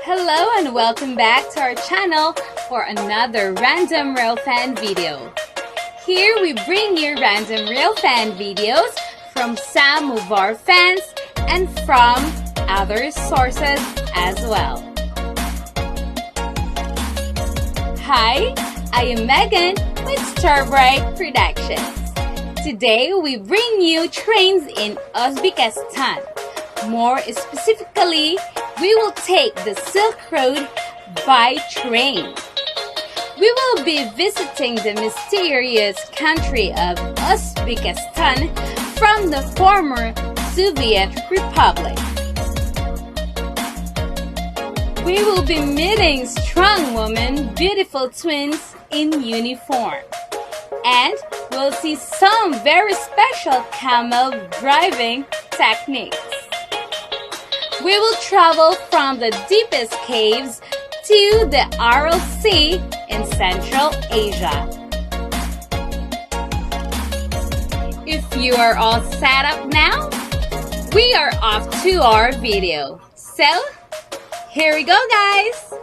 Hello and welcome back to our channel for another Random Railfan video. Here we bring you Random Railfan videos from some of our fans and from other sources as well. Hi, I am Megan with StarBright Productions. Today we bring you trains in Uzbekistan. More specifically, we will take the Silk Road by train. We will be visiting the mysterious country of Uzbekistan from the former Soviet Republic. We will be meeting strong women, beautiful twins in uniform. And we'll see some very special camel driving techniques. We will travel from the deepest caves to the Aral Sea in Central Asia. If you are all set up now, we are off to our video. So, here we go, guys!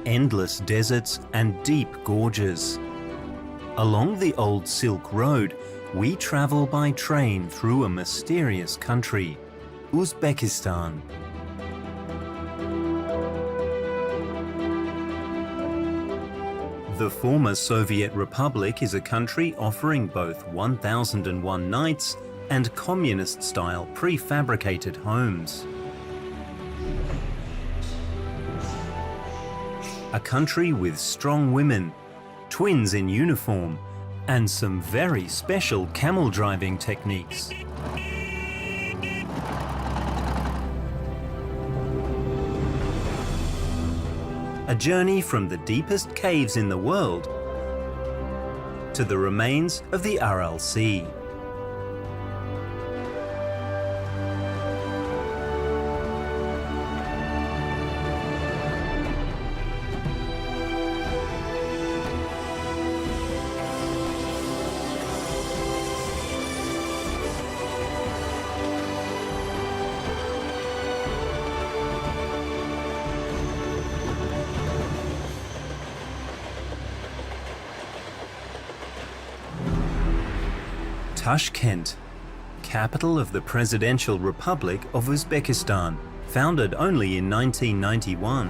Endless deserts and deep gorges. Along the old Silk Road, we travel by train through a mysterious country, Uzbekistan. The former Soviet Republic is a country offering both 1001 Nights and communist-style prefabricated homes. A country with strong women, twins in uniform, and some very special camel driving techniques. A journey from the deepest caves in the world to the remains of the Aral Sea. Tashkent, capital of the Presidential Republic of Uzbekistan, founded only in 1991.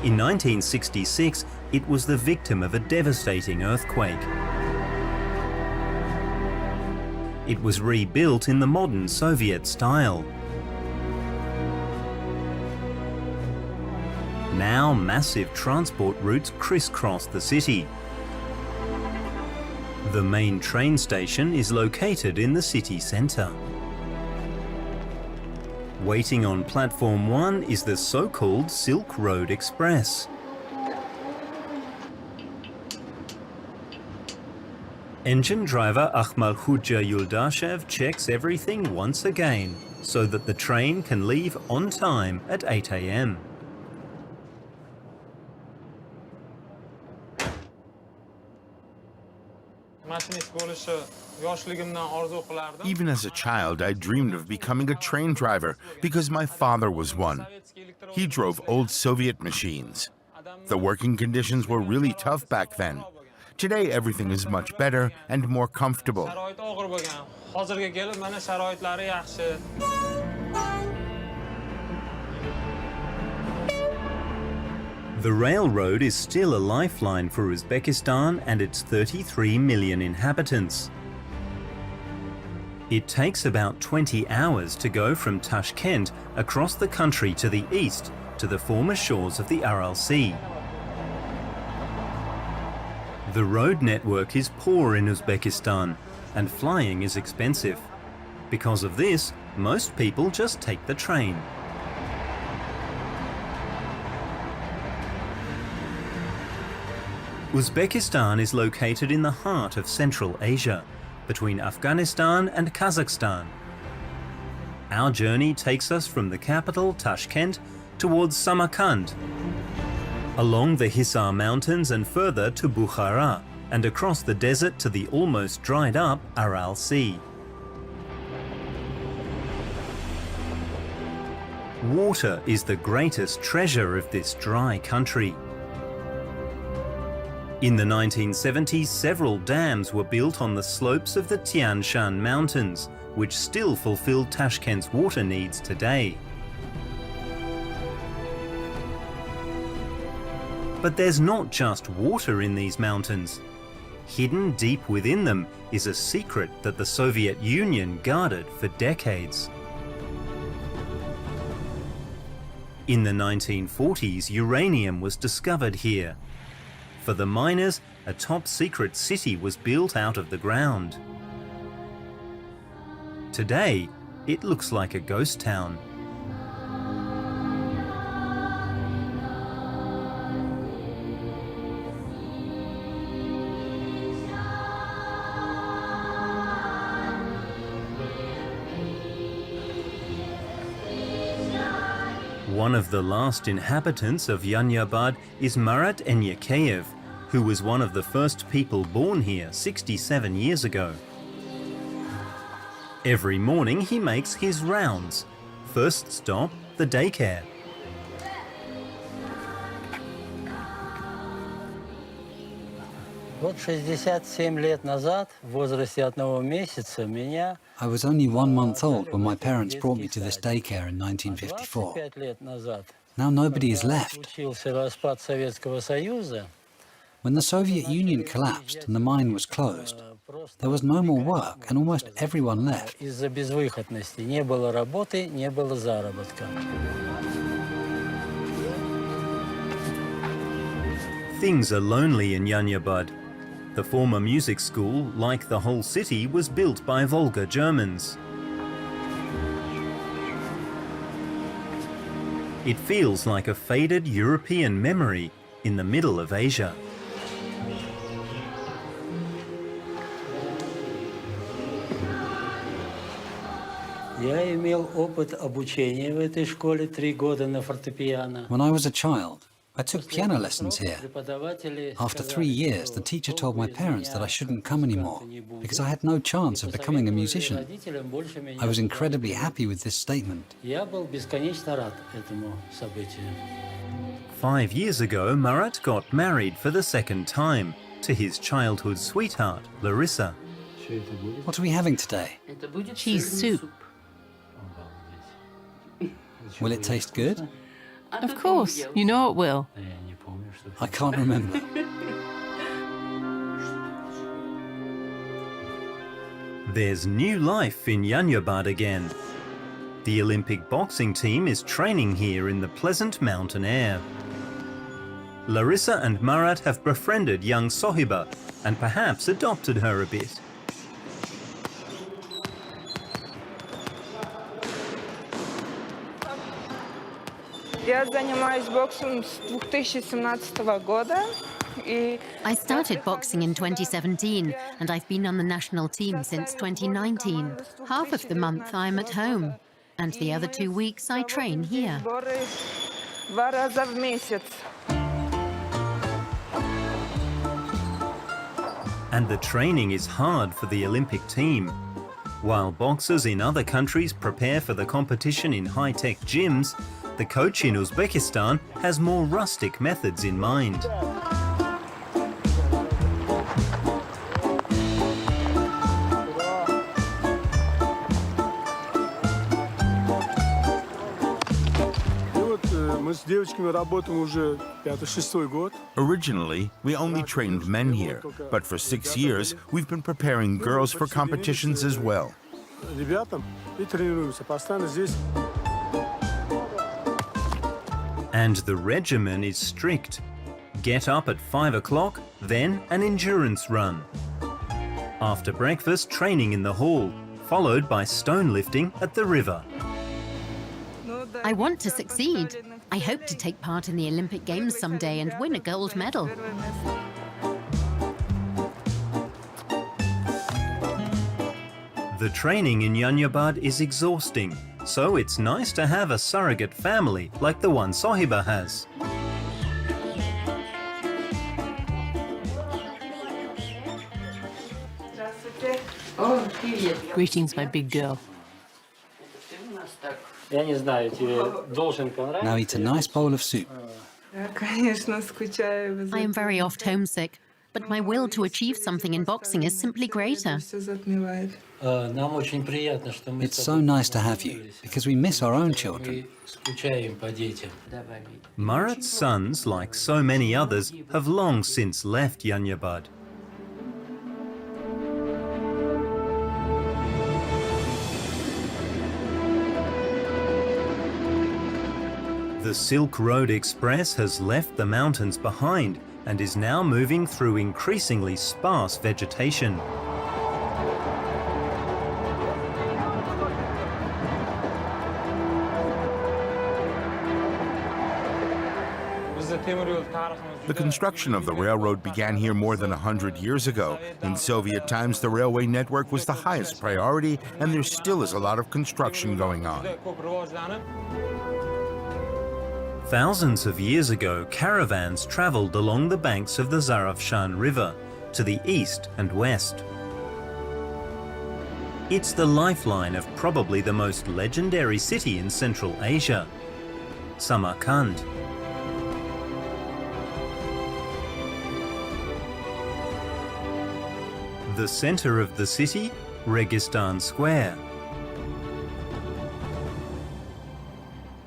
In 1966, it was the victim of a devastating earthquake. It was rebuilt in the modern Soviet style. Now massive transport routes crisscross the city. The main train station is located in the city centre. Waiting on platform 1 is the so-called Silk Road Express. Engine driver Ahmalkhudja Yuldashev checks everything once again so that the train can leave on time at 8 a.m. Even as a child, I dreamed of becoming a train driver because my father was one. He drove old Soviet machines. The working conditions were really tough back then. Today, everything is much better and more comfortable. The railroad is still a lifeline for Uzbekistan and its 33 million inhabitants. It takes about 20 hours to go from Tashkent across the country to the east to the former shores of the Aral Sea. The road network is poor in Uzbekistan and flying is expensive. Because of this, most people just take the train. Uzbekistan is located in the heart of Central Asia, between Afghanistan and Kazakhstan. Our journey takes us from the capital, Tashkent, towards Samarkand, along the Hisar Mountains and further to Bukhara, and across the desert to the almost dried up Aral Sea. Water is the greatest treasure of this dry country. In the 1970s, several dams were built on the slopes of the Tian Shan Mountains, which still fulfill Tashkent's water needs today. But there's not just water in these mountains. Hidden deep within them is a secret that the Soviet Union guarded for decades. In the 1940s, uranium was discovered here. For the miners, a top-secret city was built out of the ground. Today, it looks like a ghost town. One of the last inhabitants of Yanyabad is Marat Enyakeyev, who was one of the first people born here 67 years ago. Every morning he makes his rounds. First stop, the daycare. Вот 67 лет назад, в возрасте 1 месяца, меня... I was only 1 month old when my parents brought me to this daycare in 1954. Now nobody is left. Случился распад Советского Союза. When the Soviet Union collapsed and the mine was closed, there was no more work and almost everyone left. Из-за безвыходности не было работы, не было заработка. Things are lonely in Yanyabad. The former music school, like the whole city, was built by Volga Germans. It feels like a faded European memory in the middle of Asia. Я имел опыт обучения в этой школе 3 года на фортепиано. When I was a child, I took piano lessons here. After 3 years, the teacher told my parents that I shouldn't come anymore because I had no chance of becoming a musician. I was incredibly happy with this statement. 5 years ago, Marat got married for the second time to his childhood sweetheart, Larissa. What are we having today? Cheese soup. Will it taste good? Of course, you know it will. I can't remember. There's new life in Yanyabad again. The Olympic boxing team is training here in the pleasant mountain air. Larissa and Marat have befriended young Sohiba and perhaps adopted her a bit. Я занимаюсь боксом с 2017 года. I started boxing in 2017 and I've been on the national team since 2019. Half of the month I'm at home and the other 2 weeks I train here. 2 раза в месяц. And the training is hard for the Olympic team. While boxers in other countries prepare for the competition in high-tech gyms, the coach in Uzbekistan has more rustic methods in mind. Originally, we only trained men here, but for 6 years, we've been preparing girls for competitions as well. And the regimen is strict. Get up at 5 o'clock, then an endurance run. After breakfast, training in the hall, followed by stone lifting at the river. I want to succeed. I hope to take part in the Olympic Games someday and win a gold medal. The training in Yanyabad is exhausting, so it's nice to have a surrogate family like the one Sohiba has. Greetings, my big girl. Now eat a nice bowl of soup. I am very oft homesick, but my will to achieve something in boxing is simply greater. It's so nice to have you, because we miss our own children. Murat's sons, like so many others, have long since left Yanyabad. The Silk Road Express has left the mountains behind and is now moving through increasingly sparse vegetation. The construction of the railroad began here more than 100 years ago. In Soviet times, the railway network was the highest priority, and there still is a lot of construction going on. Thousands of years ago, caravans traveled along the banks of the Zarafshan River to the east and west. It's the lifeline of probably the most legendary city in Central Asia, Samarkand. The center of the city, Registan Square.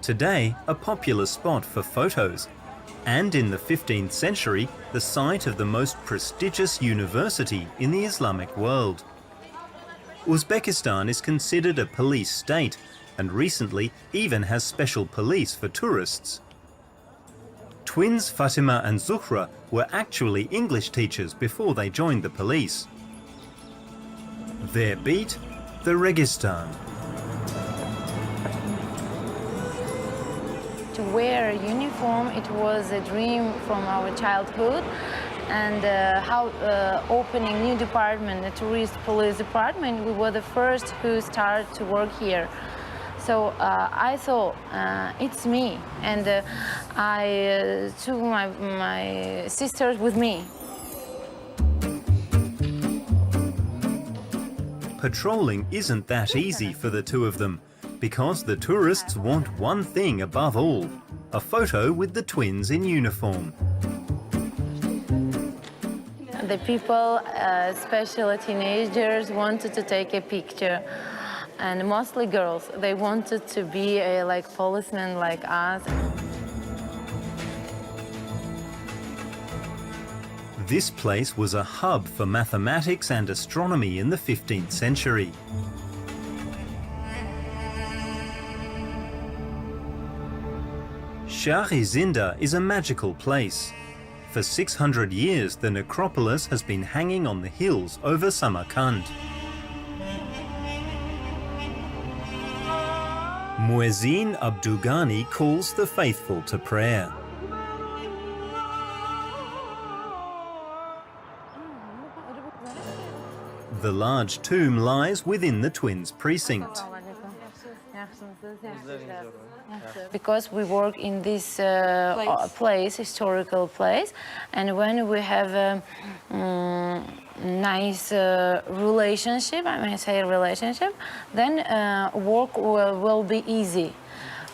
Today, a popular spot for photos, and in the 15th century, the site of the most prestigious university in the Islamic world. Uzbekistan is considered a police state, and recently even has special police for tourists. Twins Fatima and Zuhra were actually English teachers before they joined the police. Their beat, the Registan. To wear a uniform, it was a dream from our childhood, and how opening new department, the tourist police department, we were the first who started to work here. So I thought, it's me, and I took my sisters with me. Patrolling isn't that easy for the two of them, because the tourists want one thing above all, a photo with the twins in uniform. The people, especially teenagers, wanted to take a picture, and mostly girls. They wanted to be like policemen like us. This place was a hub for mathematics and astronomy in the 15th century. Shah-e-Zinda is a magical place. For 600 years, the necropolis has been hanging on the hills over Samarkand. Muezzin Abdugani calls the faithful to prayer. The large tomb lies within the twins' precinct. Because we work in this place, historical place, and when we have a nice relationship, I may say relationship, then work will be easy.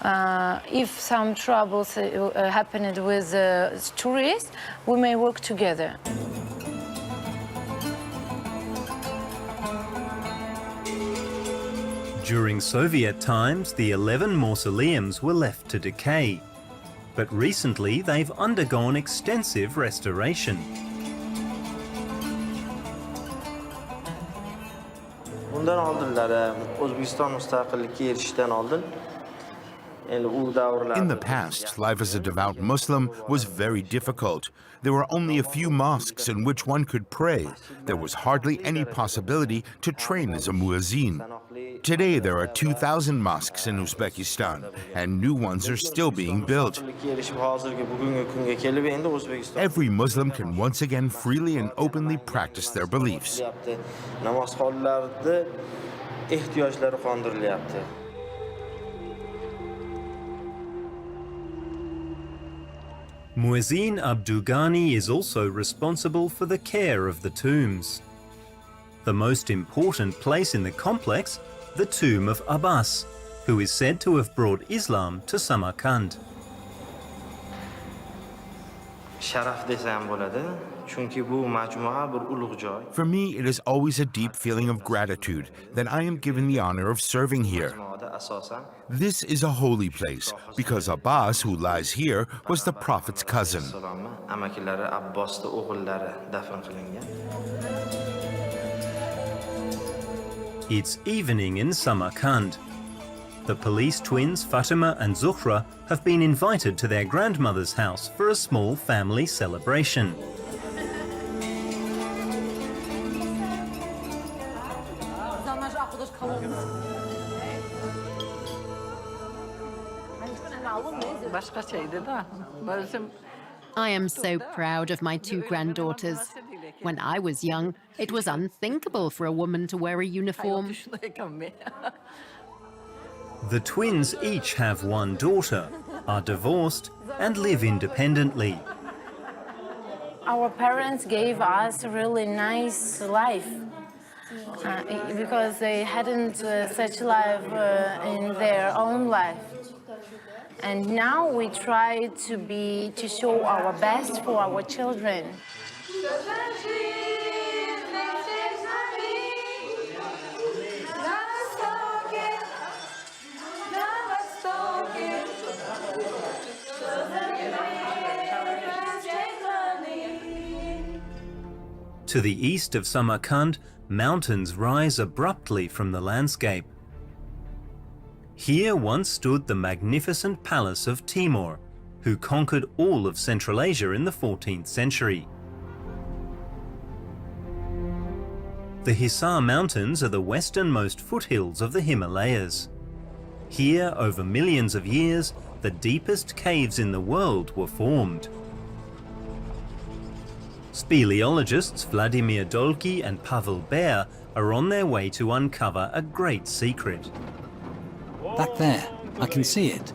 If some troubles happened with tourists, we may work together. During Soviet times, the 11 mausoleums were left to decay, but recently they've undergone extensive restoration. Bundan oldinlari O'zbekiston mustaqillikka erishishdan oldin in the past, life as a devout Muslim was very difficult. There were only a few mosques in which one could pray. There was hardly any possibility to train as a muezzin. Today, there are 2,000 mosques in Uzbekistan, and new ones are still being built. Every Muslim can once again freely and openly practice their beliefs. ehtiyojlari qondirilyapti. Muezzin Abdugani is also responsible for the care of the tombs. The most important place in the complex, the tomb of Abbas, who is said to have brought Islam to Samarkand. Sharaf desam bo'ladi, chunki bu majmua bir ulug' joy. For me, it is always a deep feeling of gratitude that I am given the honor of serving here. Majmuada asosan This is a holy place because Abbas, who lies here, was the Prophet's cousin. amakilari Abbosning o'g'illari dafn qilingan. It's evening in Samarkand. The police twins Fatima and Zuhra have been invited to their grandmother's house for a small family celebration. I am so proud of my two granddaughters. When I was young, it was unthinkable for a woman to wear a uniform. The twins each have one daughter, are divorced and live independently. Our parents gave us a really nice life because they hadn't such life in their own life. And now we try to show our best for our children. To the east of Samarkand, mountains rise abruptly from the landscape. Here once stood the magnificent palace of Timur, who conquered all of Central Asia in the 14th century. The Hisar Mountains are the westernmost foothills of the Himalayas. Here, over millions of years, the deepest caves in the world were formed. Speleologists Vladimir Dolky and Pavel Baer are on their way to uncover a great secret. Back there, I can see it.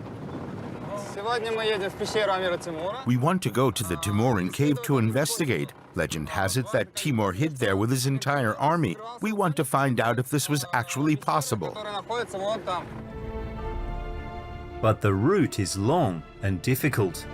We want to go to the Timurin cave to investigate. Legend has it that Timur hid there with his entire army. We want to find out if this was actually possible. But the route is long and difficult.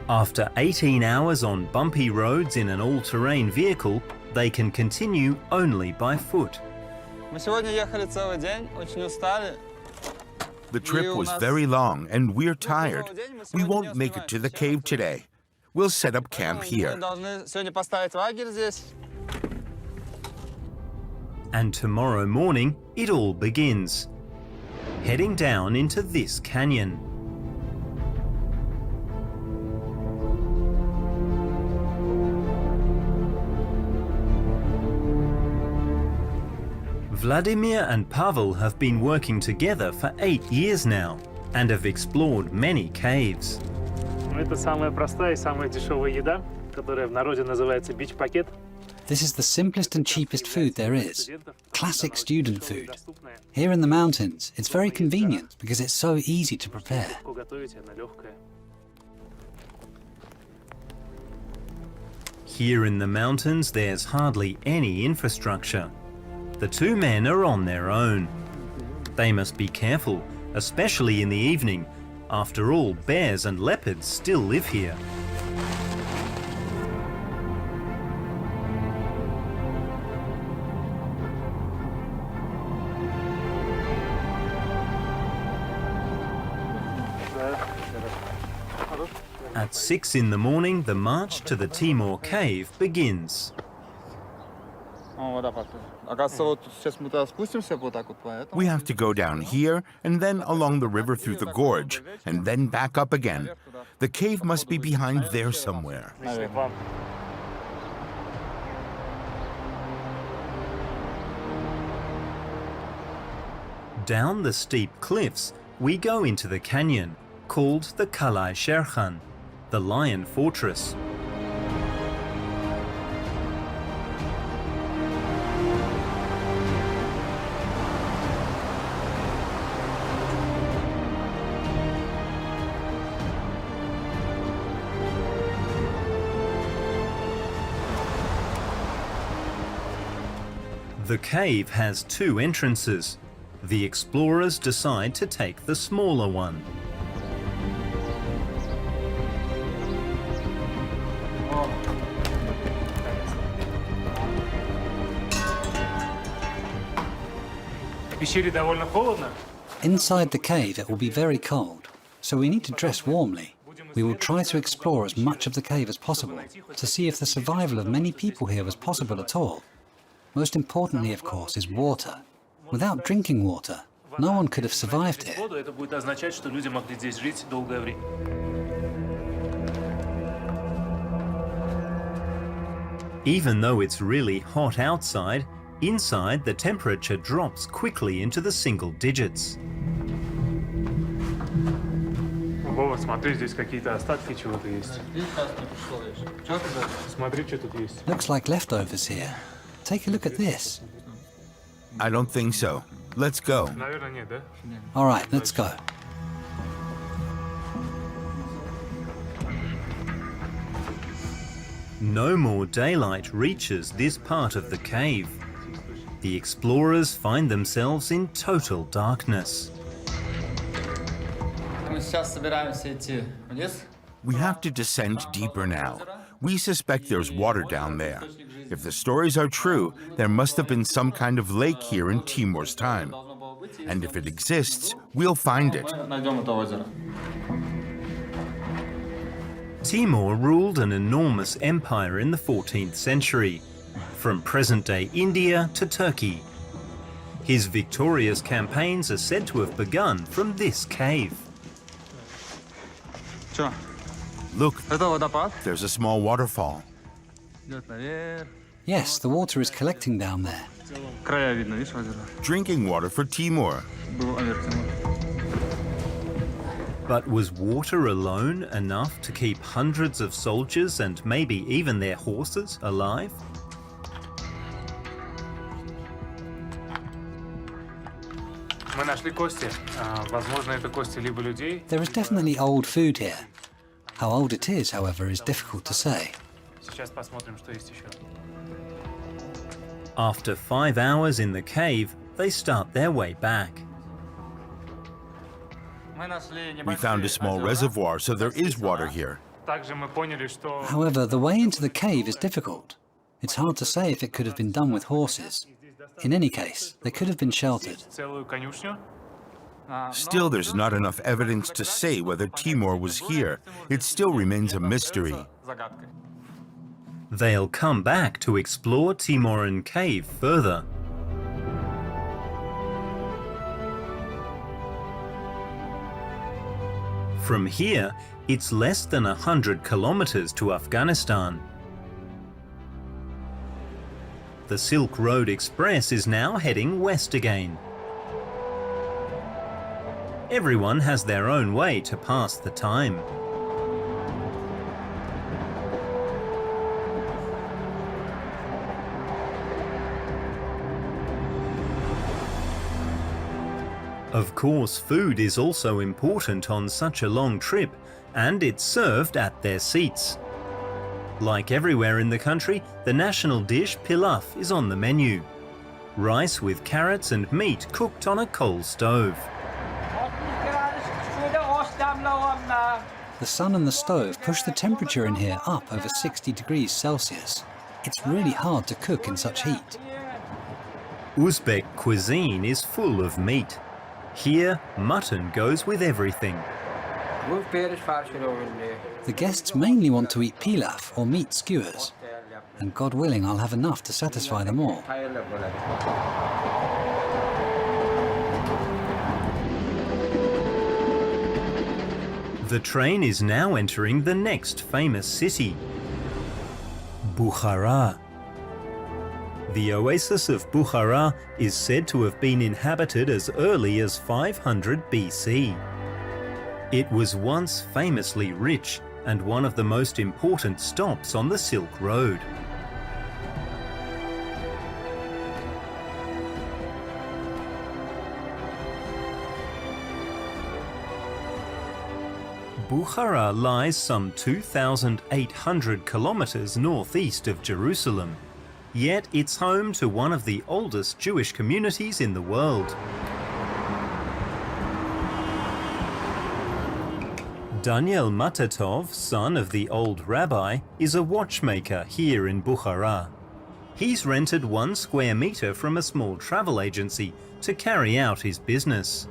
After 18 hours on bumpy roads in an all-terrain vehicle, they can continue only by foot. The trip was very long and we're tired. We won't make it to the cave today. We'll set up camp here. And tomorrow morning, it all begins. Heading down into this canyon. Vladimir and Pavel have been working together for 8 years now and have explored many caves. Это самая простая и самая дешевая еда, которая в народе называется бич-пакет. This is the simplest and cheapest food there is. Classic student food. Here in the mountains, it's very convenient because it's so easy to prepare. Here in the mountains, there's hardly any infrastructure. The two men are on their own. They must be careful, especially in the evening. After all, bears and leopards still live here. At 6 in the morning, the march to the Timur cave begins. We have to go down here and then along the river through the gorge and then back up again. The cave must be behind there somewhere. Down the steep cliffs, we go into the canyon, called the Kalai Sherkhan, the Lion Fortress. The cave has two entrances. The explorers decide to take the smaller one. Inside the cave it will be very cold, so we need to dress warmly. We will try to explore as much of the cave as possible to see if the survival of many people here was possible at all. Most importantly, of course, is water. Without drinking water, no one could have survived here. Even though it's really hot outside, inside the temperature drops quickly into the single digits. Вова, смотри, здесь какие-то остатки чего-то есть. Смотри, что тут есть. Looks like leftovers here. Take a look at this. I don't think so. Let's go. Наверное, нет, да? All right, let's go. No more daylight reaches this part of the cave. The explorers find themselves in total darkness. We have to descend deeper now. We suspect there's water down there. If the stories are true, there must have been some kind of lake here in Timur's time. And if it exists, we'll find it. Timur ruled an enormous empire in the 14th century, from present-day India to Turkey. His victorious campaigns are said to have begun from this cave. Look, there's a small waterfall. Yes, the water is collecting down there. Drinking water for Timur. But was water alone enough to keep hundreds of soldiers and maybe even their horses alive? There is definitely old food here. How old it is, however, is difficult to say. After 5 hours in the cave, they start their way back. We found a small reservoir, so there is water here. However, the way into the cave is difficult. It's hard to say if it could have been done with horses. In any case, they could have been sheltered. Still, there's not enough evidence to say whether Timur was here. It still remains a mystery. They'll come back to explore Timuran Cave further. From here, it's less than 100 kilometers to Afghanistan. The Silk Road Express is now heading west again. Everyone has their own way to pass the time. Of course, food is also important on such a long trip, and it's served at their seats. Like everywhere in the country, the national dish pilaf is on the menu. Rice with carrots and meat cooked on a coal stove. The sun and the stove push the temperature in here up over 60 degrees Celsius. It's really hard to cook in such heat. Uzbek cuisine is full of meat. Here, mutton goes with everything. The guests mainly want to eat pilaf or meat skewers, and God willing, I'll have enough to satisfy them all. The train is now entering the next famous city, Bukhara. The oasis of Bukhara is said to have been inhabited as early as 500 BC. It was once famously rich and one of the most important stops on the Silk Road. Bukhara lies some 2,800 kilometers northeast of Jerusalem, yet it's home to one of the oldest Jewish communities in the world. Daniel Matatov, son of the old rabbi, is a watchmaker here in Bukhara. He's rented 1 square meter from a small travel agency to carry out his business.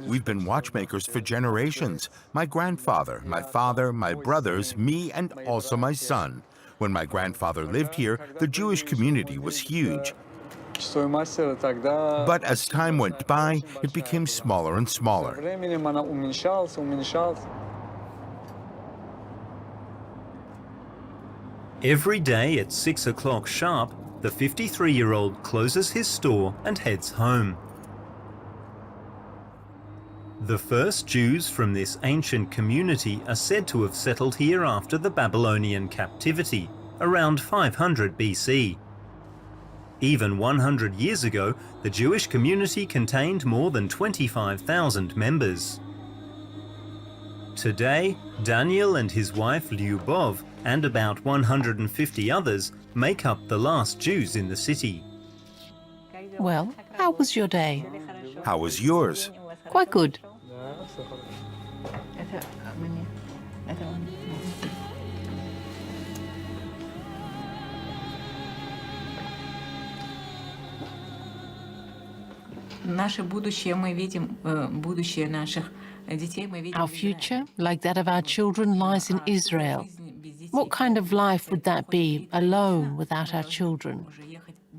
We've been watchmakers for generations. My grandfather, my father, my brothers, me, and also my son. When my grandfather lived here, the Jewish community was huge. But as time went by, it became smaller and smaller. Every day at 6 o'clock sharp, the 53-year-old closes his store and heads home. The first Jews from this ancient community are said to have settled here after the Babylonian captivity, around 500 BC. Even 100 years ago, the Jewish community contained more than 25,000 members. Today, Daniel and his wife Lyubov and about 150 others make up the last Jews in the city. Well, how was your day? How was yours? Quite good. Our future, like that of our children, lies in Israel. What kind of life would that be, alone, without our children?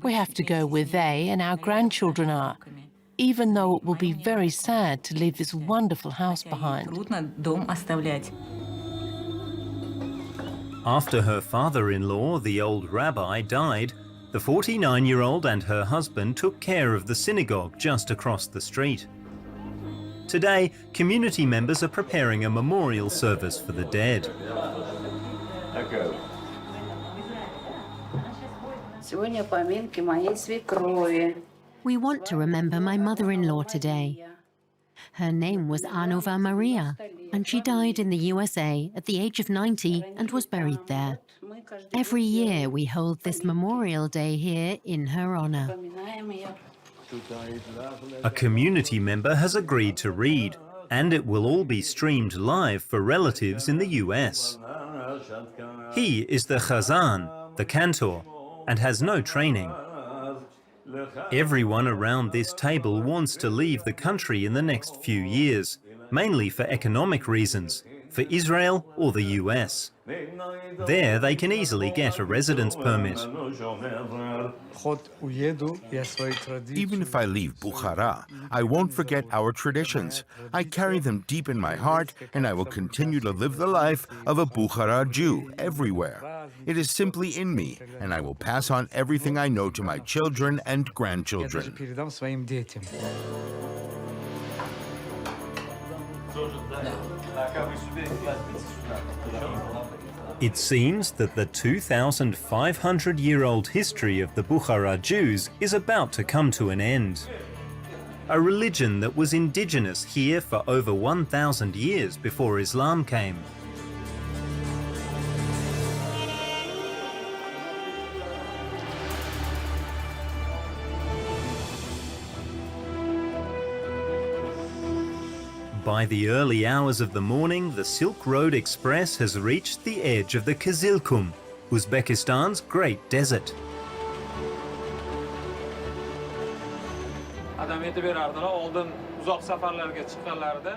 We have to go where they and our grandchildren are, even though it will be very sad to leave this wonderful house behind. After her father-in-law, the old rabbi, died, the 49-year-old and her husband took care of the synagogue just across the street. Today, community members are preparing a memorial service for the dead. We want to remember my mother-in-law today. Her name was Anova Maria, and she died in the USA at the age of 90 and was buried there. Every year we hold this Memorial Day here in her honor. A community member has agreed to read, and it will all be streamed live for relatives in the US. He is the Chazan, the cantor, and has no training. Everyone around this table wants to leave the country in the next few years, mainly for economic reasons, for Israel or the US. There they can easily get a residence permit. Even if I leave Bukhara, I won't forget our traditions. I carry them deep in my heart, and I will continue to live the life of a Bukhara Jew everywhere. It is simply in me, and I will pass on everything I know to my children and grandchildren. It seems that the 2,500-year-old history of the Bukhara Jews is about to come to an end. A religion that was indigenous here for over 1,000 years before Islam came. By the early hours of the morning, the Silk Road Express has reached the edge of the Kizilkum, Uzbekistan's great desert.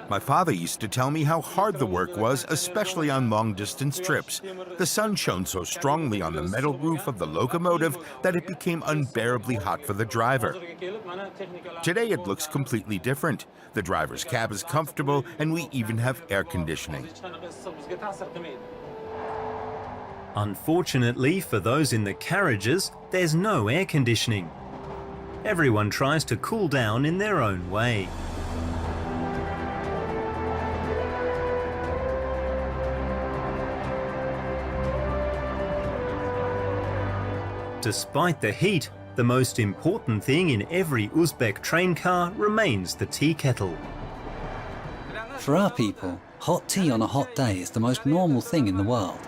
My father used to tell me how hard the work was, especially on long-distance trips. The sun shone so strongly on the metal roof of the locomotive that it became unbearably hot for the driver. Today it looks completely different. The driver's cab is comfortable, and we even have air conditioning. Unfortunately for those in the carriages, there's no air conditioning. Everyone tries to cool down in their own way. Despite the heat, the most important thing in every Uzbek train car remains the tea kettle. For our people, hot tea on a hot day is the most normal thing in the world.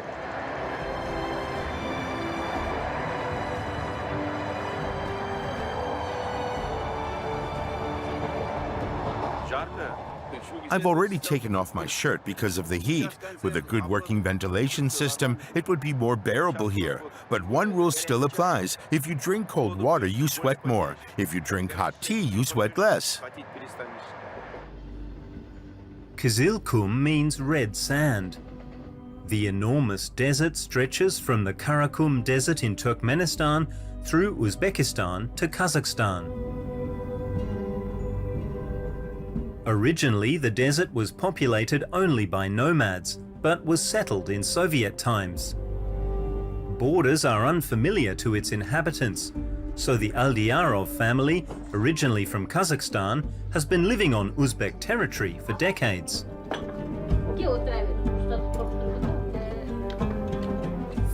I've already taken off my shirt because of the heat. With a good working ventilation system, it would be more bearable here. But one rule still applies. If you drink cold water, you sweat more. If you drink hot tea, you sweat less. Kizilkum means red sand. The enormous desert stretches from the Karakum Desert in Turkmenistan through Uzbekistan to Kazakhstan. Originally, the desert was populated only by nomads, but was settled in Soviet times. Borders are unfamiliar to its inhabitants, so the Aldiarov family, originally from Kazakhstan, has been living on Uzbek territory for decades.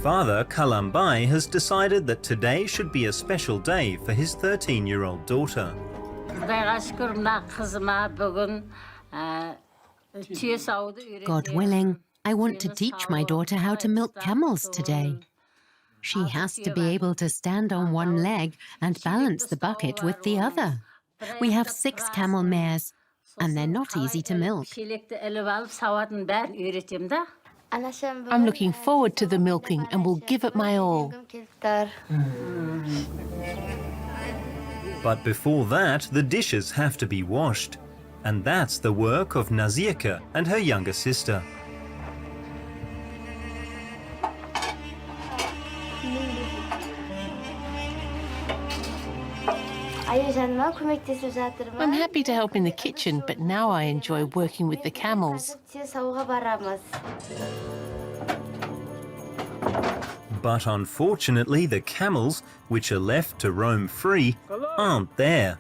Father Kalambai has decided that today should be a special day for his 13-year-old daughter. God willing, I want to teach my daughter how to milk camels today. She has to be able to stand on one leg and balance the bucket with the other. We have 6 camel mares, and they're not easy to milk. I'm looking forward to the milking and will give it my all. But before that, the dishes have to be washed. And that's the work of Nazirka and her younger sister. I'm happy to help in the kitchen, but now I enjoy working with the camels. But unfortunately, the camels, which are left to roam free, aren't there.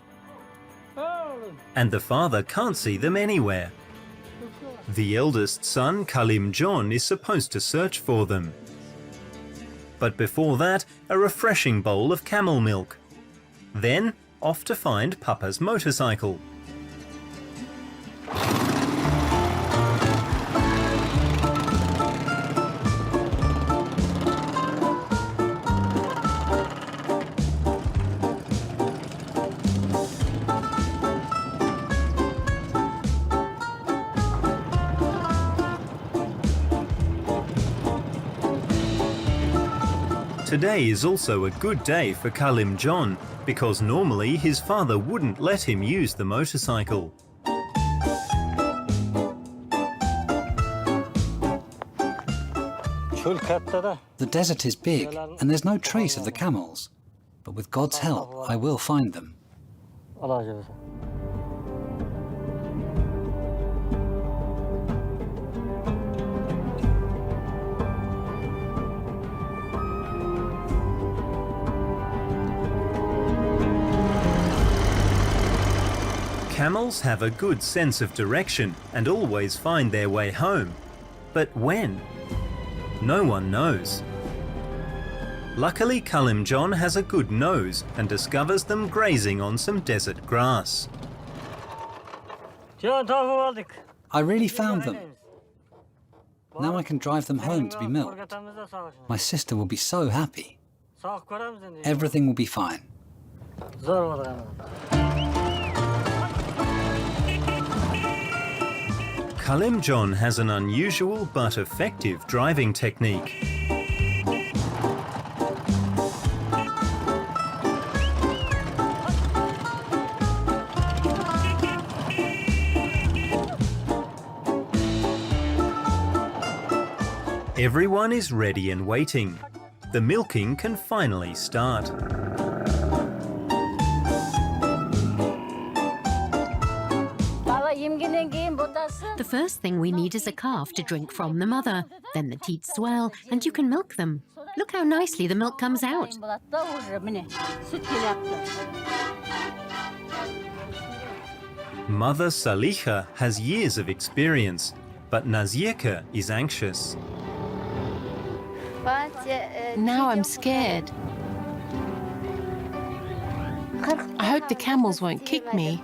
And the father can't see them anywhere. The eldest son, Kalim John, is supposed to search for them. But before that, a refreshing bowl of camel milk. Then, off to find Papa's motorcycle. Today is also a good day for Kalim John, because normally his father wouldn't let him use the motorcycle. The desert is big, and there's no trace of the camels. But with God's help, I will find them. Camels have a good sense of direction and always find their way home. But when? No one knows. Luckily, Kalim John has a good nose and discovers them grazing on some desert grass. I really found them. Now I can drive them home to be milked. My sister will be so happy. Everything will be fine. Kalim John has an unusual but effective driving technique. Everyone is ready and waiting. The milking can finally start. The first thing we need is a calf to drink from the mother. Then the teats swell and you can milk them. Look how nicely the milk comes out. Mother Saliha has years of experience, but Nazirka is anxious. Now I'm scared. I hope the camels won't kick me.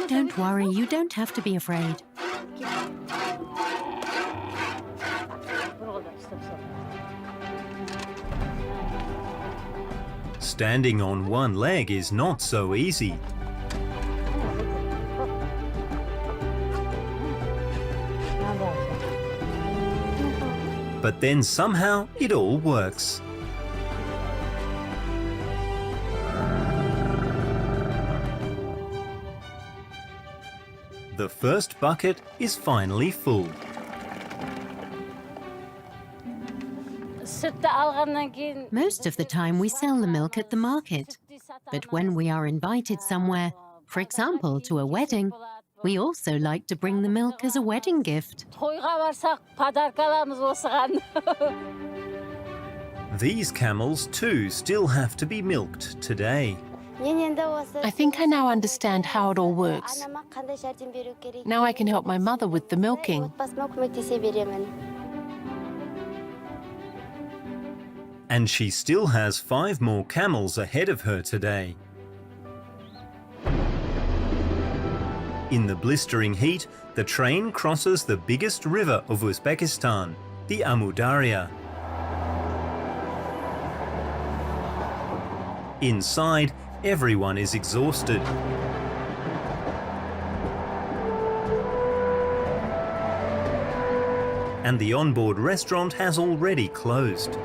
Don't worry, you don't have to be afraid. Standing on one leg is not so easy. But then somehow it all works. The first bucket is finally full. Most of the time we sell the milk at the market. But when we are invited somewhere, for example to a wedding, we also like to bring the milk as a wedding gift. These camels too still have to be milked today. I think I now understand how it all works. Now I can help my mother with the milking. And she still has 5 more camels ahead of her today. In the blistering heat, the train crosses the biggest river of Uzbekistan, the Amu Darya. Inside, everyone is exhausted. And the onboard restaurant has already closed.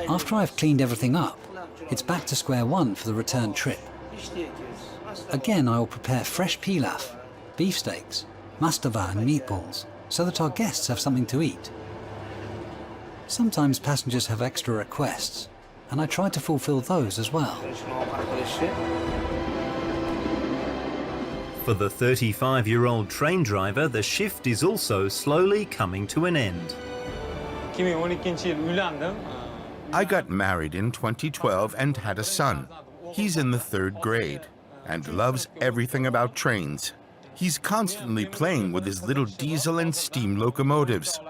After I've cleaned everything up, it's back to square one for the return trip. Again, I will prepare fresh pilaf, beefsteaks, mastava and meatballs, so that our guests have something to eat. Sometimes passengers have extra requests, and I try to fulfill those as well. For the 35-year-old train driver, the shift is also slowly coming to an end. I got married in 2012 and had a son. He's in the 3rd grade and loves everything about trains. He's constantly playing with his little diesel and steam locomotives.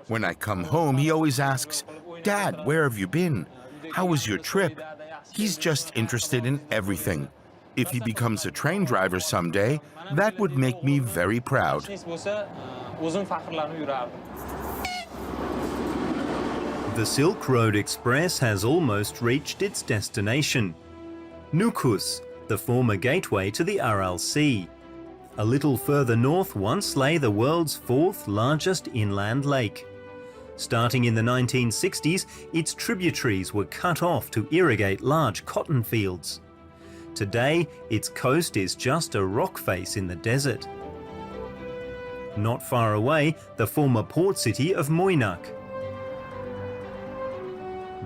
When I come home, he always asks, "Dad, where have you been? How was your trip?" He's just interested in everything. If he becomes a train driver someday, that would make me very proud. The Silk Road Express has almost reached its destination. Nukus, the former gateway to the Aral Sea. A little further north once lay the world's 4th largest inland lake. Starting in the 1960s, its tributaries were cut off to irrigate large cotton fields. Today, its coast is just a rock face in the desert. Not far away, the former port city of Moynak.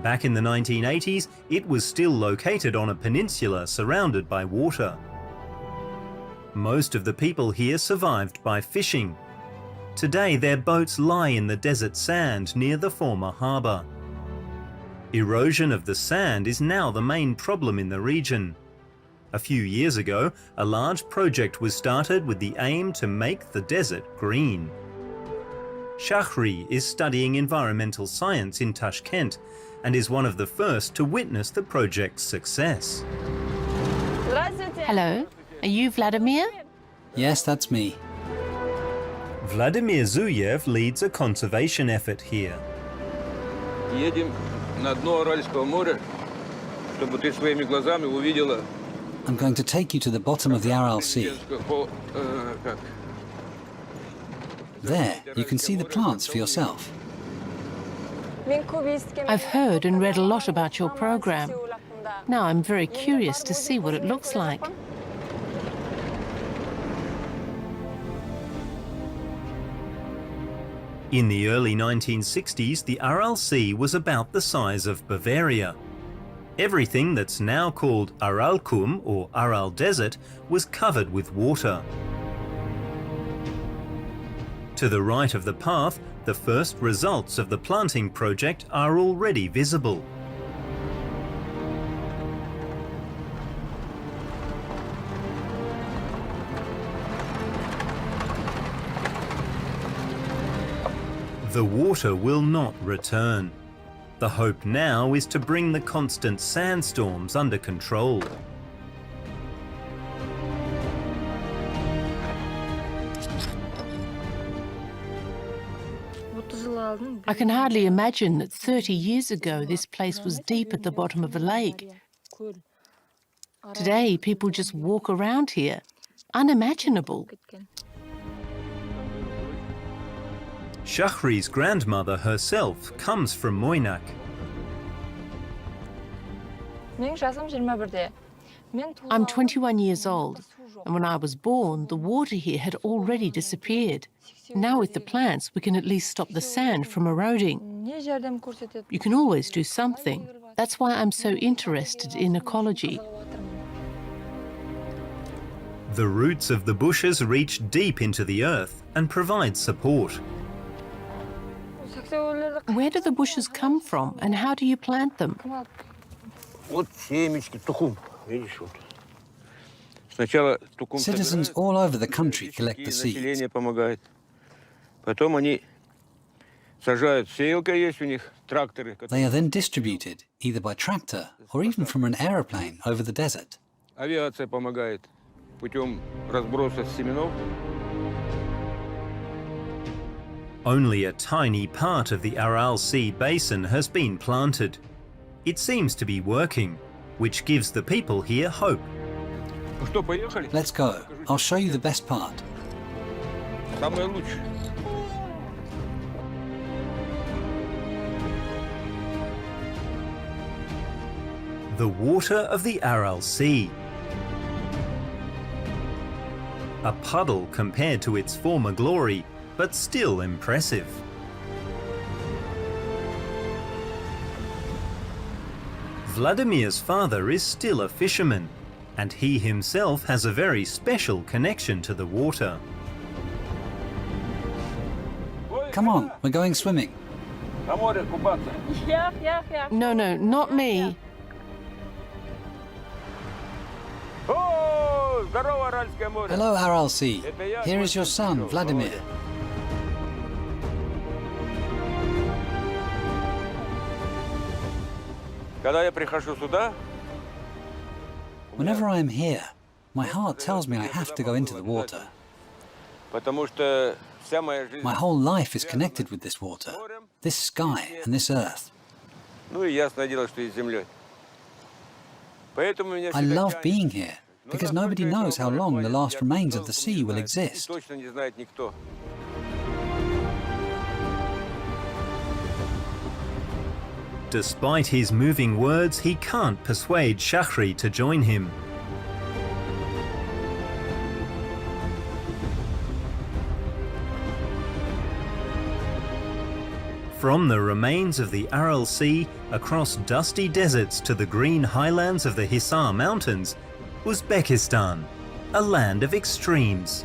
Back in the 1980s, it was still located on a peninsula surrounded by water. Most of the people here survived by fishing. Today, their boats lie in the desert sand near the former harbour. Erosion of the sand is now the main problem in the region. A few years ago, a large project was started with the aim to make the desert green. Shahri is studying environmental science in Tashkent and is one of the first to witness the project's success. Hello, are you Vladimir? Yes, that's me. Vladimir Zuyev leads a conservation effort here. Едем на дно Аральского моря, чтобы ты своими глазами увидела. I'm going to take you to the bottom of the Aral Sea. There, you can see the plants for yourself. I've heard and read a lot about your program. Now I'm very curious to see what it looks like. In the early 1960s, the Aral Sea was about the size of Bavaria. Everything that's now called Aralkum or Aral Desert was covered with water. To the right of the path, the first results of the planting project are already visible. The water will not return. The hope now is to bring the constant sandstorms under control. I can hardly imagine that 30 years ago this place was deep at the bottom of a lake. Today people just walk around here. Unimaginable. Shahri's grandmother herself comes from Moynak. I'm 21 years old, and when I was born, the water here had already disappeared. Now with the plants, we can at least stop the sand from eroding. You can always do something. That's why I'm so interested in ecology. The roots of the bushes reach deep into the earth and provide support. Where do the bushes come from, and how do you plant them? Citizens all over the country collect the seeds. They are then distributed either by tractor or even from an aeroplane over the desert. Only a tiny part of the Aral Sea basin has been planted. It seems to be working, which gives the people here hope. Let's go. I'll show you the best part. The water of the Aral Sea. A puddle compared to its former glory, but still impressive. Vladimir's father is still a fisherman, and he himself has a very special connection to the water. Come on, we're going swimming. No, not me. Hello, Aral Sea. Here is your son, Vladimir. Whenever I am here, my heart tells me I have to go into the water. My whole life is connected with this water, this sky and this earth. I love being here because nobody knows how long the last remains of the sea will exist. Despite his moving words, he can't persuade Shahri to join him. From the remains of the Aral Sea, across dusty deserts to the green highlands of the Hisar Mountains, Uzbekistan, a land of extremes.